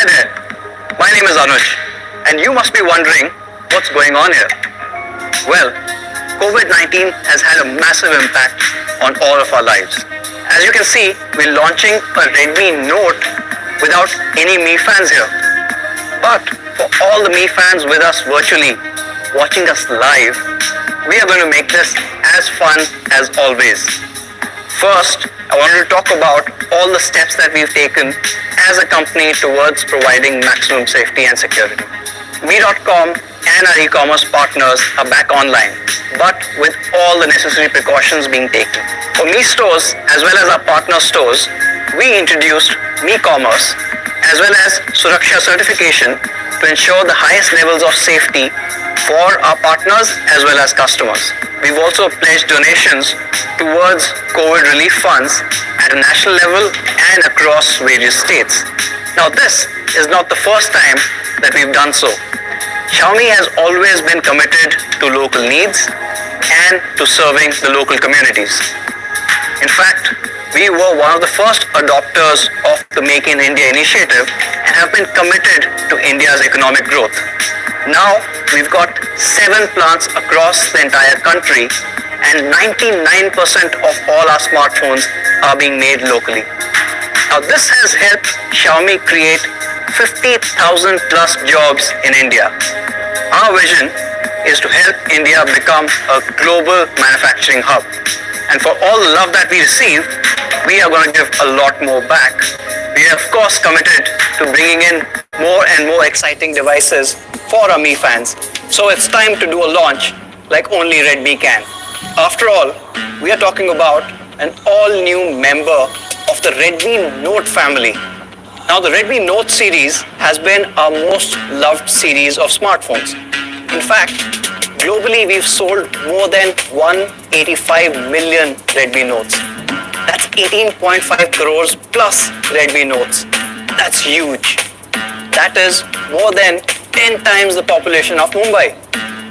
Hi there, my name is Anuj, and you must be wondering what's going on here. Well, COVID-19 has had a massive impact on all of our lives. As you can see, we're launching a Redmi Note without any Mi fans here. But for all the Mi fans with us virtually, watching us live, we are going to make this as fun as always. First, I wanted to talk about all the steps that we've taken as a company towards providing maximum safety and security. Me.com and our e-commerce partners are back online, but with all the necessary precautions being taken. For Me stores as well as our partner stores, we introduced Me Commerce as well as Suraksha certification to ensure the highest levels of safety for our partners as well as customers. We've also pledged donations towards COVID relief funds at a national level and across various states. Now this is not the first time that we've done so. Xiaomi has always been committed to local needs and to serving the local communities. In fact, we were one of the first adopters of the Make in India initiative and have been committed to India's economic growth. Now, we've got 7 plants across the entire country and 99% of all our smartphones are being made locally. Now, this has helped Xiaomi create 50,000 plus jobs in India. Our vision is to help India become a global manufacturing hub. And for all the love that we receive, we are going to give a lot more back. We are of course committed to bringing in more and more exciting devices for our Mi fans. So it's time to do a launch like only Redmi can. After all, we are talking about an all-new member of the Redmi Note family. Now the Redmi Note series has been our most loved series of smartphones. In fact, globally we've sold more than 185 million Redmi Notes. That's 18.5 crores plus Redmi Notes. That's huge. That is more than 10 times the population of Mumbai.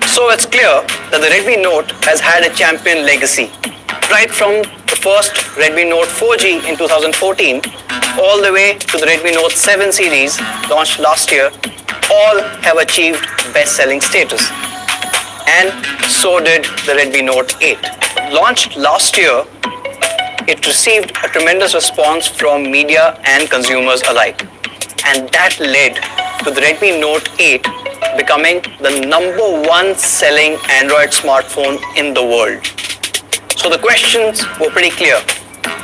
So it's clear that the Redmi Note has had a champion legacy. Right from the first Redmi Note 4G in 2014 all the way to the Redmi Note 7 series launched last year, all have achieved best-selling status. And so did the Redmi Note 8. Launched last year, it received a tremendous response from media and consumers alike. And that led to the Redmi Note 8 becoming the #1 selling Android smartphone in the world. So the questions were pretty clear.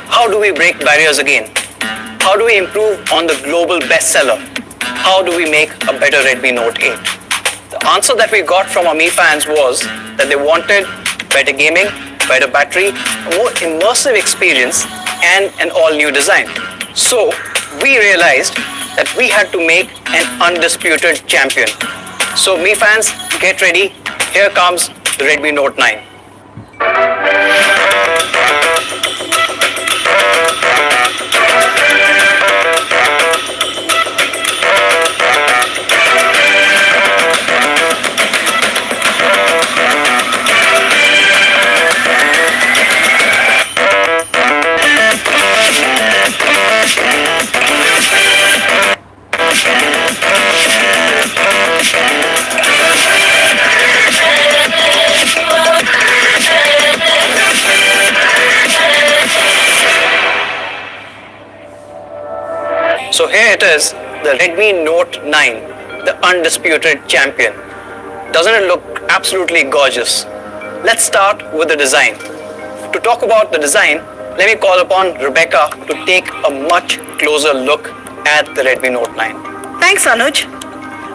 How do we break barriers again? How do we improve on the global bestseller? How do we make a better Redmi Note 8? The answer that we got from our Mi fans was that they wanted better gaming, better battery, a more immersive experience, and an all-new design. So we realized that we had to make an undisputed champion. So Mi fans, get ready. Here comes the Redmi Note 9. So here it is, the Redmi Note 9, the undisputed champion. Doesn't it look absolutely gorgeous? Let's start with the design. To talk about the design, let me call upon Rebecca to take a much closer look at the Redmi Note 9. Thanks, Anuj.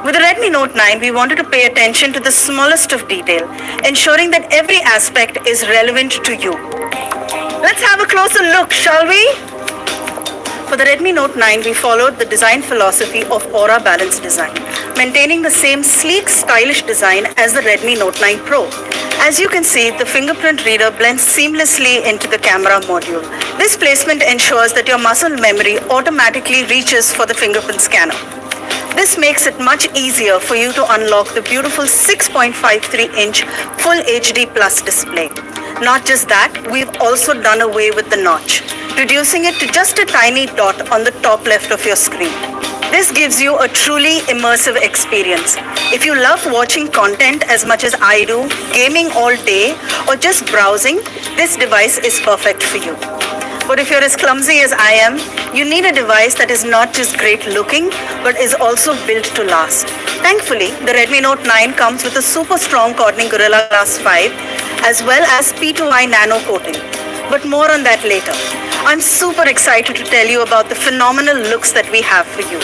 With the Redmi Note 9, we wanted to pay attention to the smallest of detail, ensuring that every aspect is relevant to you. Let's have a closer look, shall we? For the Redmi Note 9, we followed the design philosophy of Aura Balanced Design, maintaining the same sleek, stylish design as the Redmi Note 9 Pro. As you can see, the fingerprint reader blends seamlessly into the camera module. This placement ensures that your muscle memory automatically reaches for the fingerprint scanner. This makes it much easier for you to unlock the beautiful 6.53-inch Full HD Plus display. Not just that, we've also done away with the notch, reducing it to just a tiny dot on the top left of your screen. This gives you a truly immersive experience. If you love watching content as much as I do, gaming all day, or just browsing, this device is perfect for you. But if you're as clumsy as I am, you need a device that is not just great looking, but is also built to last. Thankfully, the Redmi Note 9 comes with a super strong Corning Gorilla Glass 5, as well as P2i nano coating. But more on that later. I'm super excited to tell you about the phenomenal looks that we have for you.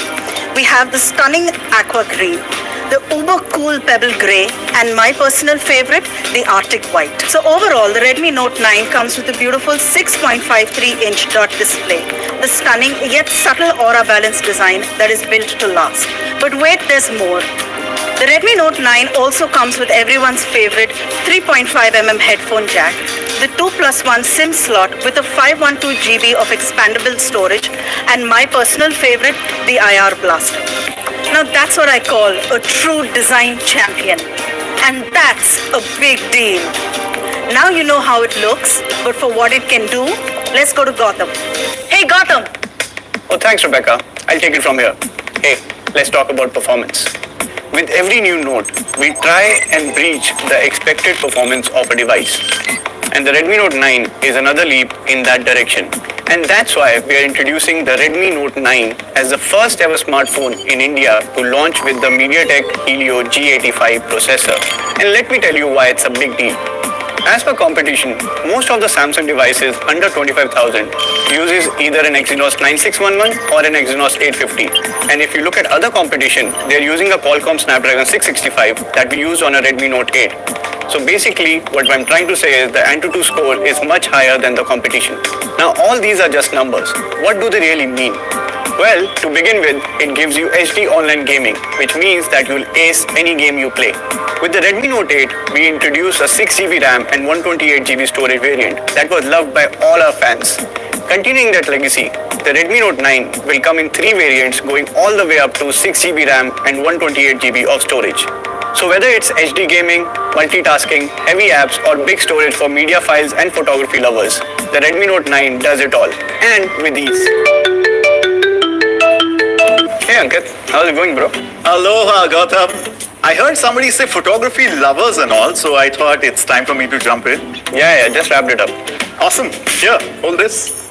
We have the stunning aqua green, the uber cool pebble grey, and my personal favorite, the Arctic white. So overall, the Redmi Note 9 comes with a beautiful 6.53-inch dot display, the stunning yet subtle aura balance design that is built to last. But wait, there's more. The Redmi Note 9 also comes with everyone's favorite 3.5mm headphone jack, the 2+1 SIM slot with a 512GB of expandable storage, and my personal favorite, the IR blaster. Now that's what I call a true design champion. And that's a big deal. Now you know how it looks, but for what it can do, let's go to Gautam. Hey Gautam! Oh, thanks, Rebecca. I'll take it from here. Hey, let's talk about performance. With every new Note, we try and breach the expected performance of a device. And the Redmi Note 9 is another leap in that direction. And that's why we are introducing the Redmi Note 9 as the first ever smartphone in India to launch with the MediaTek Helio G85 processor. And let me tell you why it's a big deal. As per competition, most of the Samsung devices under 25,000 uses either an Exynos 9611 or an Exynos 850. And if you look at other competition, they're using a Qualcomm Snapdragon 665 that we use on a Redmi Note 8. So basically, what I'm trying to say is the Antutu score is much higher than the competition. Now, all these are just numbers. What do they really mean? Well, to begin with, it gives you HD online gaming, which means that you'll ace any game you play. With the Redmi Note 8, we introduced a 6GB RAM and 128GB storage variant that was loved by all our fans. Continuing that legacy, the Redmi Note 9 will come in 3 variants going all the way up to 6GB RAM and 128GB of storage. So whether it's HD gaming, multitasking, heavy apps, or big storage for media files and photography lovers, the Redmi Note 9 does it all. And with ease. Hey Ankit, how's it going, bro? Aloha, Gautam. I heard somebody say photography lovers and all, so I thought it's time for me to jump in. Yeah, just wrapped it up. Awesome. Here, hold this.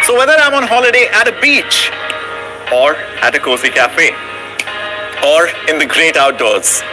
So whether I'm on holiday at a beach, or at a cozy cafe, or in the great outdoors,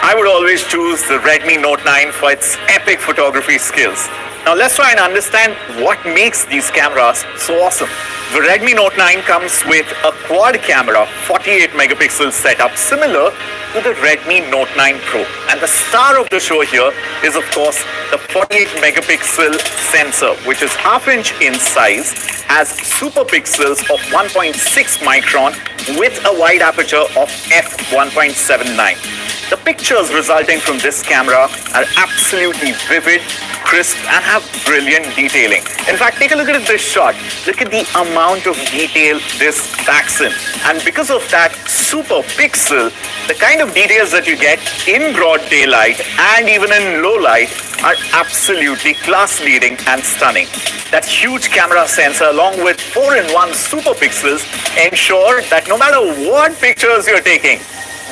I would always choose the Redmi Note 9 for its epic photography skills. Now let's try and understand what makes these cameras so awesome. The Redmi Note 9 comes with a quad camera 48 megapixel setup similar to the Redmi Note 9 Pro. And the star of the show here is of course the 48 megapixel sensor, which is half-inch in size, has super pixels of 1.6 micron with a wide aperture of f1.79. The pictures resulting from this camera are absolutely vivid, crisp, and have brilliant detailing. In fact, take a look at this shot. Look at the amount of detail this packs in. And because of that super pixel, the kind of details that you get in broad daylight and even in low light are absolutely class-leading and stunning. That huge camera sensor along with 4-in-1 super pixels ensure that no matter what pictures you're taking,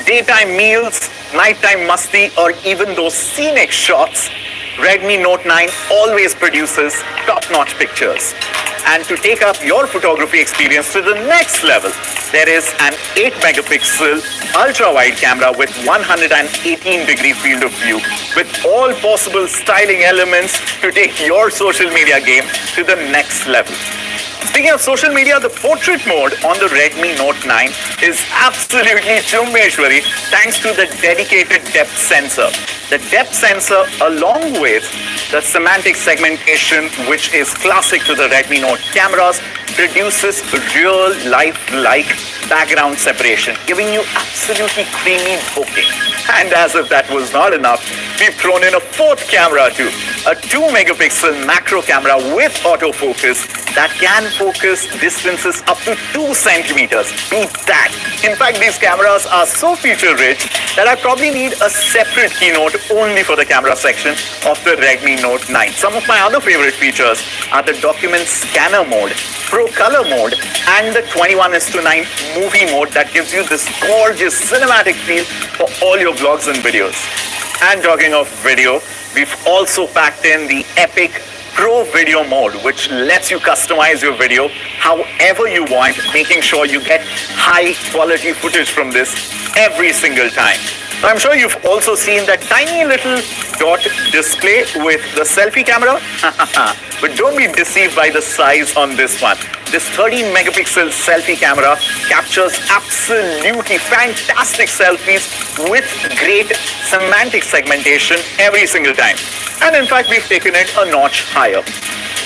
daytime meals, nighttime musty, or even those scenic shots, Redmi Note 9 always produces top-notch pictures. And to take up your photography experience to the next level, there is an 8 megapixel ultra-wide camera with 118-degree field of view with all possible styling elements to take your social media game to the next level. Speaking of social media, the portrait mode on the Redmi Note 9 is absolutely chummeshwari thanks to the dedicated depth sensor. The depth sensor, along with the semantic segmentation, which is classic to the Redmi Note cameras, produces real life-like background separation, giving you absolutely creamy bokeh. And as if that was not enough, we've thrown in a fourth camera too, a 2 megapixel macro camera with autofocus that can focus distances up to 2 centimeters. Beat that. In fact, these cameras are so feature rich that I probably need a separate keynote only for the camera section of the Redmi Note 9. Some of my other favorite features are the document scanner mode, Pro Color mode, and the 21:9 movie mode that gives you this gorgeous cinematic feel for all your vlogs and videos. And talking of video, we've also packed in the epic Pro Video mode, which lets you customize your video however you want, making sure you get high quality footage from this every single time. I'm sure you've also seen that tiny little dot display with the selfie camera. But don't be deceived by the size on this one. This 13 megapixel selfie camera captures absolutely fantastic selfies with great semantic segmentation every single time. And in fact, we've taken it a notch higher.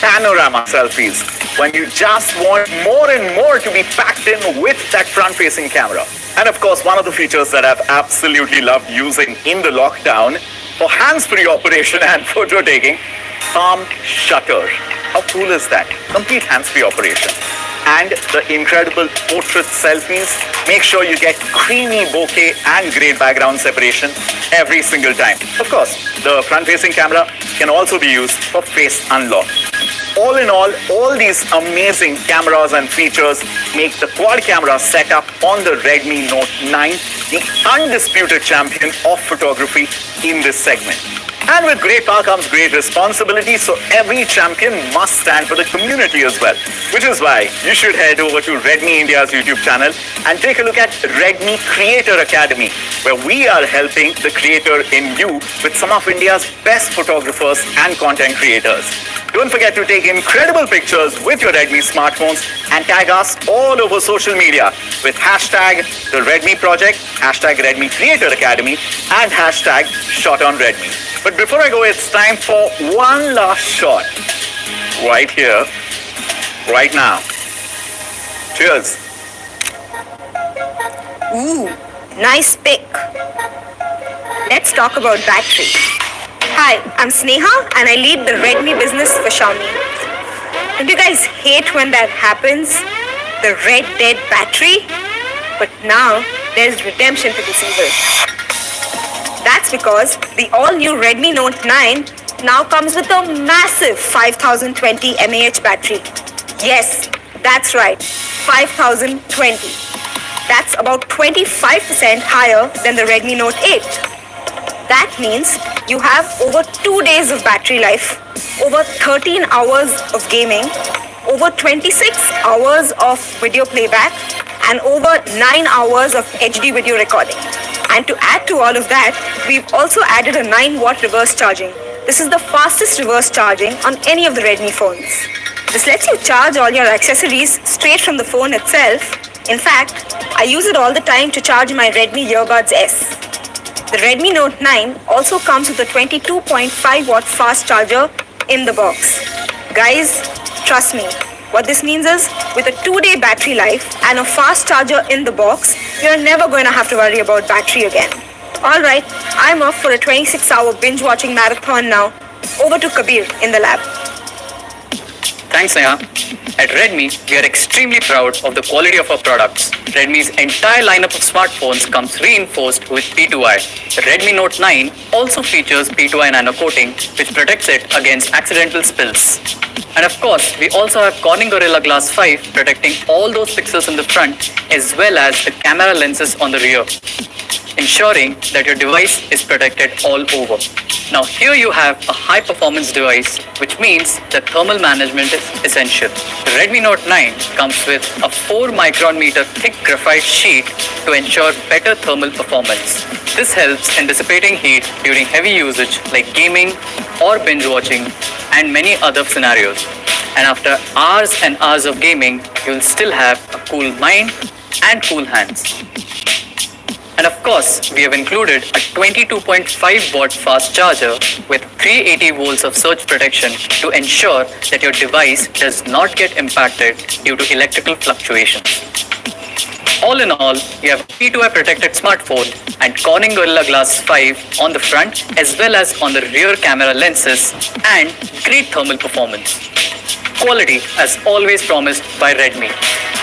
Panorama selfies, when you just want more and more to be packed in with that front-facing camera. And of course, one of the features that I've absolutely loved using in the lockdown for hands-free operation and photo taking, palm shutter. How cool is that? Complete hands-free operation. And the incredible portrait selfies. Make sure you get creamy bokeh and great background separation every single time. Of course, the front-facing camera can also be used for face unlock. All in all these amazing cameras and features make the quad camera setup on the Redmi Note 9 the undisputed champion of photography in this segment. And with great power comes great responsibility, so every champion must stand for the community as well. Which is why you should head over to Redmi India's YouTube channel and take a look at Redmi Creator Academy, where we are helping the creator in you with some of India's best photographers and content creators. Don't forget to take incredible pictures with your Redmi smartphones and tag us all over social media with hashtag the Redmi Project, hashtag Redmi Creator Academy, and hashtag Shot on Redmi. But before I go, it's time for one last shot. Right here, right now. Cheers. Ooh, nice pick. Let's talk about battery. Hi, I'm Sneha and I lead the Redmi business for Xiaomi. Don't you guys hate when that happens? The red dead battery? But now there's redemption to this evil. That's because the all-new Redmi Note 9 now comes with a massive 5020 mAh battery. Yes, that's right, 5020. That's about 25% higher than the Redmi Note 8. That means you have over 2 days of battery life, over 13 hours of gaming, over 26 hours of video playback, and over 9 hours of HD video recording. And to add to all of that, we've also added a 9-watt reverse charging. This is the fastest reverse charging on any of the Redmi phones. This lets you charge all your accessories straight from the phone itself. In fact, I use it all the time to charge my Redmi Earbuds S. The Redmi Note 9 also comes with a 22.5-watt fast charger in the box. Guys, trust me. What this means is, with a 2-day battery life and a fast charger in the box, you're never going to have to worry about battery again. Alright, I'm off for a 26-hour binge-watching marathon now. Over to Kabir in the lab. Thanks, Neha. At Redmi, we are extremely proud of the quality of our products. Redmi's entire lineup of smartphones comes reinforced with P2i. The Redmi Note 9 also features P2i nano coating, which protects it against accidental spills. And of course, we also have Corning Gorilla Glass 5 protecting all those pixels in the front as well as the camera lenses on the rear, ensuring that your device is protected all over. Now here you have a high performance device, which means that thermal management is essential. The Redmi Note 9 comes with a 4 micron meter thick graphite sheet to ensure better thermal performance. This helps in dissipating heat during heavy usage like gaming or binge watching and many other scenarios. And after hours and hours of gaming, you'll still have a cool mind and cool hands. And of course, we have included a 22.5 watt fast charger with 380 volts of surge protection to ensure that your device does not get impacted due to electrical fluctuations. All in all, you have a P2i protected smartphone and Corning Gorilla Glass 5 on the front as well as on the rear camera lenses and great thermal performance. Quality as always promised by Redmi.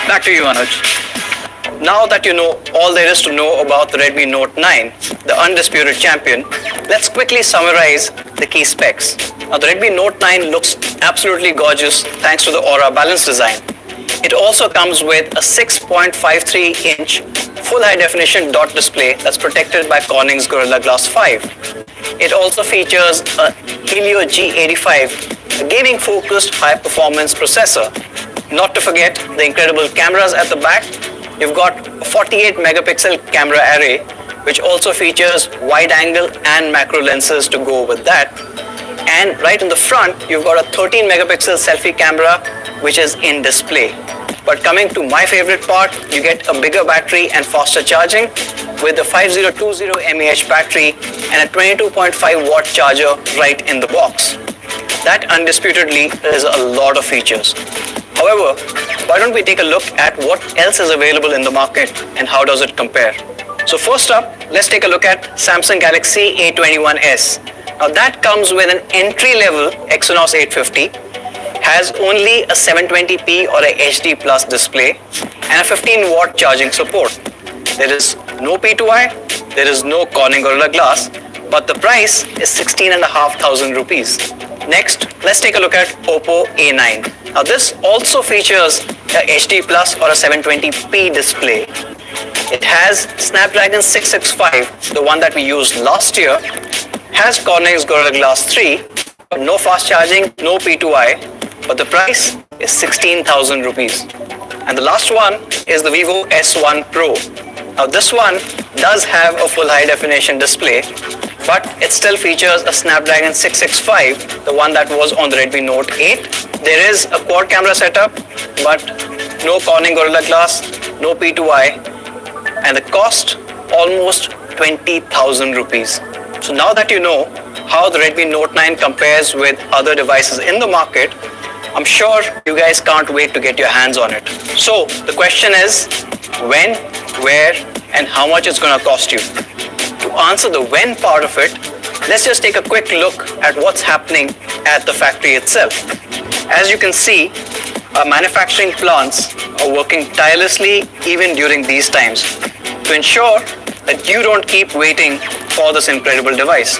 Back to you, Anuj. Now that you know all there is to know about the Redmi Note 9, the undisputed champion, let's quickly summarize the key specs. Now the Redmi Note 9 looks absolutely gorgeous thanks to the Aura Balance design. It also comes with a 6.53-inch full high-definition dot display that's protected by Corning's Gorilla Glass 5. It also features a Helio G85, a gaming-focused high-performance processor. Not to forget the incredible cameras at the back. You've got a 48-megapixel camera array, which also features wide-angle and macro lenses to go with that. And right in the front, you've got a 13-megapixel selfie camera, which is in display. But coming to my favorite part, you get a bigger battery and faster charging with a 5020 mAh battery and a 22.5-watt charger right in the box. That undisputedly is a lot of features. However, why don't we take a look at what else is available in the market and how does it compare? So first up, let's take a look at Samsung Galaxy A21s. Now that comes with an entry-level Exynos 850, has only a 720p or a HD Plus display and a 15-watt charging support. There is no P2I, there is no Corning Gorilla Glass, but the price is 16,500 rupees. Next, let's take a look at Oppo A9. Now this also features a HD Plus or a 720p display. It has Snapdragon 665, the one that we used last year, has Corning's Gorilla Glass 3, but no fast charging, no P2I, but the price is 16,000 rupees. And the last one is the Vivo S1 Pro. Now this one does have a full high definition display, but it still features a Snapdragon 665, the one that was on the Redmi Note 8. There is a quad camera setup, but no Corning Gorilla Glass, no P2I, and the cost almost 20,000 rupees. So now that you know how the Redmi Note 9 compares with other devices in the market, I'm sure you guys can't wait to get your hands on it. So the question is, when, where, and how much it's going to cost you? To answer the when part of it, let's just take a quick look at what's happening at the factory itself. As you can see, our manufacturing plants are working tirelessly even during these times to ensure that you don't keep waiting for this incredible device.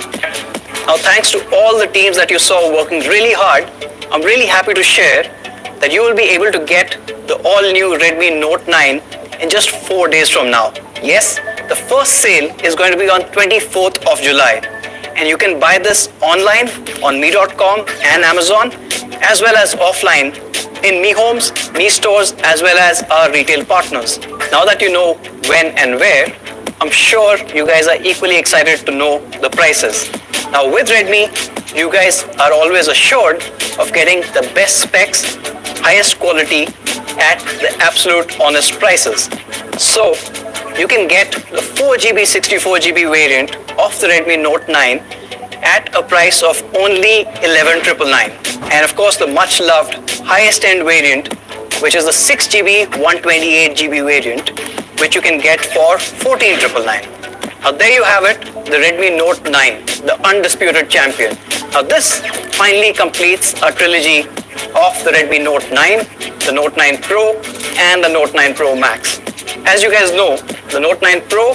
Now, thanks to all the teams that you saw working really hard, I'm really happy to share that you will be able to get the all-new Redmi Note 9 in just 4 days from now. Yes, the first sale is going to be on 24th of July, and you can buy this online on me.com and Amazon, as well as offline in Mi Homes, Mi Stores, as well as our retail partners. Now that you know when and where, I'm sure you guys are equally excited to know the prices. Now with Redmi, you guys are always assured of getting the best specs, highest quality at the absolute honest prices. So you can get the 4GB, 64GB variant of the Redmi Note 9 at a price of only 11,999. And of course the much loved highest end variant, which is the 6GB, 128GB variant, which you can get for 14,999. Now there you have it, the Redmi Note 9, the undisputed champion. Now this finally completes a trilogy of the Redmi Note 9, the Note 9 Pro, and the Note 9 Pro Max. As you guys know, the Note 9 Pro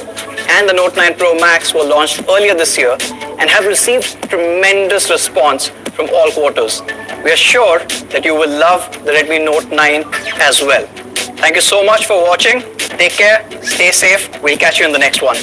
and the Note 9 Pro Max were launched earlier this year and have received tremendous response from all quarters. We are sure that you will love the Redmi Note 9 as well. Thank you so much for watching. Take care, stay safe. We'll catch you in the next one.